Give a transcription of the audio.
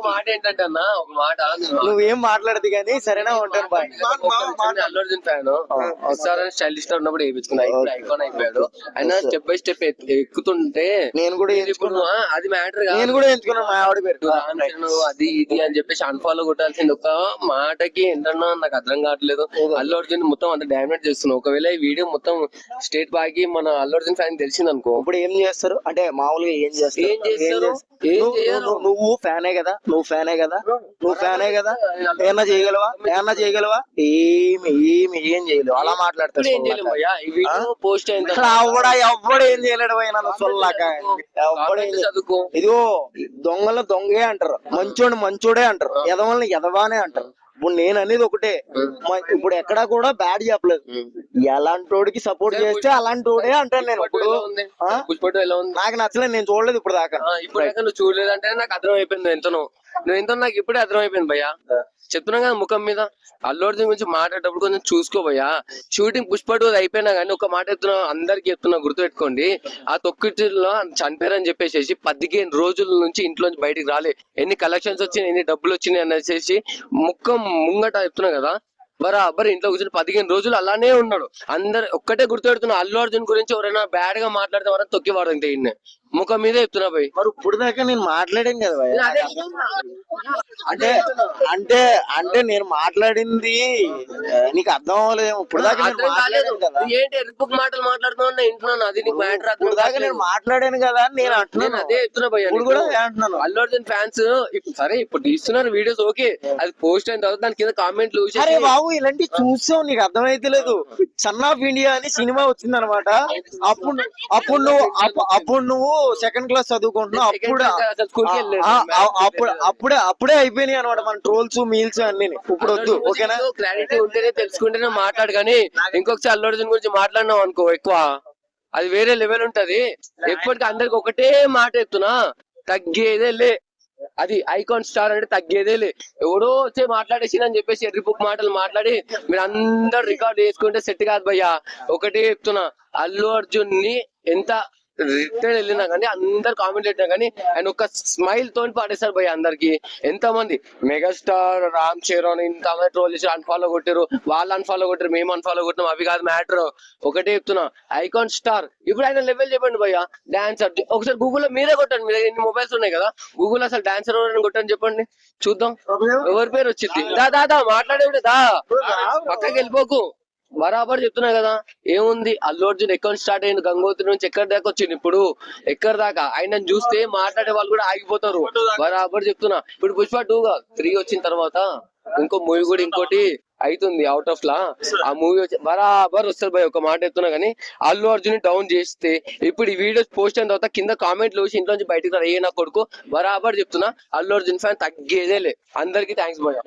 మాట ఏంటంటే అన్న, ఒక మాట నువ్వేం మాట్లాడదు కానీ సరేనా ఉంటాను bye. Allu Arjun fan stylish star ఉన్నప్పుడు వేయించుకున్నా, ఇప్పుడు ఐకాన్ అయిపోయాడు. ఆయన స్టెప్ బై స్టెప్ ఎక్కుతుంటే నేను కూడా ఇప్పుడు అది మ్యాటర్ నేను కూడా ఎంచుకున్నాను మా ఆవిడ పేరు అది ఇది అని చెప్పేసి అన్ఫాలో కొట్టాల్సింది. ఒక మాటకి ఏంటన్నా నాకు అర్థం కావట్లేదు. అల్లు అర్జున్ మొత్తం అంత డామినేట్ చేస్తున్నావు. ఒకవేళ ఈ వీడియో మొత్తం స్టేట్ బాకి మన అల్లు అర్జున్ ఫ్యాన్ తెలిసింది అనుకో, ఇప్పుడు ఏం చేస్తారు అంటే మామూలుగా ఏం చేస్తారు? నువ్వు ఫ్యానే కదా, నువ్వు ఫ్యానే కదా, నువ్వు ఫ్యానే కదా, ఏమన్నా చేయగలవా? ఏం చేయలేవు. అలా మాట్లాడతాడు. పోస్ట్ అయింది ఎవ్వడు ఏం చేయలేడు పోయి నన్ను సొల్లాక. చదువుకో. ఇదిగో దొంగల దొంగే అంటారు, మంచోడు మంచోడే అంటారు, ఎదవల్ని ఎదవానే అంటారు. ఇప్పుడు నేను అనేది ఒకటే, ఇప్పుడు ఎక్కడా కూడా బ్యాడ్ చెప్పలేదు. ఎలాంటోడికి సపోర్ట్ చేస్తే అలాంటోడే అంటాను నేను. ఇప్పుడు నాకు నచ్చలేదు, నేను చూడలేదు ఇప్పుడు దాకా. ఇప్పుడు నువ్వు చూడలేదంటే నాకు అర్థం అయిపోయింది. నువ్వు ఎంతో నాకు ఇప్పుడే అర్థం అయిపోయింది భయ్యా. చెప్తున్నా కదా ముఖం మీద. అల్లు అర్జున్ గురించి మాట్లాడేటప్పుడు కొంచెం చూసుకో భయ్యా. షూటింగ్ పుష్ప 2 అయిపోయినా కానీ ఒక మాట చెప్తున్నా, అందరికి చెప్తున్నా, గుర్తుపెట్టుకోండి. ఆ తొక్కిటిలో చనిపోయారని చెప్పేసి 15 రోజుల నుంచి ఇంట్లోంచి బయటికి రాలే. ఎన్ని కలెక్షన్స్ వచ్చినాయి, ఎన్ని డబ్బులు వచ్చినాయి అనేసి ముఖం ముంగట చెప్తున్నా కదా, బరాబర్ ఇంట్లో కూర్చొని 15 రోజులు అలానే ఉన్నాడు. అందరు ఒక్కటే గుర్తుపెడుతున్నా, అల్లు అర్జున్ గురించి ఎవరైనా బ్యాడ్ గా మాట్లాడితే వరకు తొక్కివాడు అంతే. ముఖం మీద చెప్తున్నా భయ్. మరి ఇప్పుడు దాకా నేను మాట్లాడాను కదా భయ్. అంటే అంటే అంటే నేను మాట్లాడింది నీకు అర్థం అవ్వలేదు. ఇప్పుడు దాకా నేను మాట్లాడాను కదా. ఏంటి ఎరుపుకు మాటలు మాట్లాడుతున్నా ఇంట్లో, అది నీకు మ్యాటర్. ఇప్పుడు దాకా నేను మాట్లాడాను కదా అని నేను అంటున్నాను. అదే చెప్తున్నా భయ్యా. ఇప్పుడు కూడా అంటున్నాను. అల్లు అర్జున్ ఫ్యాన్స్ సరే ఇప్పుడు తీస్తున్నారు వీడియోస్, ఓకే. అది పోస్ట్ అయిన తర్వాత దాని కింద కామెంట్లు అరే బాబు ఇలాంటి చూసావు నీకు అర్థమైతే లేదు. సన్ ఆఫ్ ఇండియా అని సినిమా వచ్చింది అనమాట. అప్పుడు నువ్వు సెకండ్ క్లాస్ చదువుకుంటున్నావు. అప్పుడే అయిపోయినాయి అనమాట మన ట్రోల్స్ మీల్స్ అన్ని. ఇప్పుడు వద్దు, ఓకేనా? క్లారిటీ ఉంటేనే తెలుసుకుంటేనే మాట్లాడు. కానీ ఇంకొకసారి అల్లు అర్జున్ గురించి మాట్లాడినావు అనుకో ఎక్కువ, అది వేరే లెవెల్ ఉంటది. ఎప్పటికీ అందరికి ఒకటే మాట చెప్తున్నా, తగ్గేదే లే. అది ఐకాన్ స్టార్ అంటే తగ్గేదేలే. ఎవడో వచ్చే మాట్లాడేసి అని చెప్పేసి ఎర్రిపుక్ మాటలు మాట్లాడి మీరు అందరు రికార్డ్ చేసుకుంటే సెట్ కాదు భయ్యా. ఒకటే చెప్తున్నా, అల్లు అర్జున్ ని ఎంత రిటర్న్ వెళ్ళినా కానీ, అందరు కామెంట్ పెట్టినా కానీ ఆయన ఒక స్మైల్ తోని పాడేస్తారు భయ్య అందరికి. ఎంత మంది మెగాస్టార్ రామ్ చరణ్ ఇంతమంది ట్రోల్ చేసి అన్ఫాలో కొట్టారు, వాళ్ళు అన్ఫాలో కొట్టారు, మేము అన్ఫాలో కొట్టినాం, అవి కాదు మ్యాటర్. ఒకటే చెప్తున్నా, ఐకాన్ స్టార్. ఇప్పుడు ఆయన లెవెల్ చెప్పండి భయ్య. డాన్సర్ ఒకసారి గూగుల్లో మీరే కొట్టండి, మీరు ఎన్ని మొబైల్స్ ఉన్నాయి కదా, గూగుల్ అసలు డాన్సర్ ఎవరైనా కొట్టండి చెప్పండి, చూద్దాం ఎవరి పేరు వచ్చింది. దాదా మాట్లాడే దా, పక్కకి వెళ్ళిపోకు. బరాబర్ చెప్తున్నా కదా. ఏముంది, అల్లు అర్జున్ అకౌంట్ స్టార్ట్ అయింది గంగోత్రి నుంచి, ఎక్కడి దాకా వచ్చింది. ఇప్పుడు ఎక్కడి దాకా ఆయన చూస్తే మాట్లాడే వాళ్ళు కూడా ఆగిపోతారు. బరాబర్ చెప్తున్నా. ఇప్పుడు పుష్ప 2 3 వచ్చిన తర్వాత ఇంకో మూవీ కూడా ఇంకోటి అవుతుంది అవుట్ ఆఫ్ లా. ఆ మూవీ వచ్చి బరాబర్ వస్తుంది భయ్. ఒక మాట చెప్తున్నా కానీ, అల్లు అర్జున్ డౌన్ చేస్తే ఇప్పుడు ఈ వీడియోస్ పోస్ట్ అయిన తర్వాత కింద కామెంట్లు వచ్చి ఇంట్లో నుంచి బయటకు ఏ నా కొడుకు. బరాబర్ చెప్తున్నా, అల్లు అర్జున్ ఫ్యాన్ తగ్గేదేలే. అందరికి థ్యాంక్స్ భయ్య.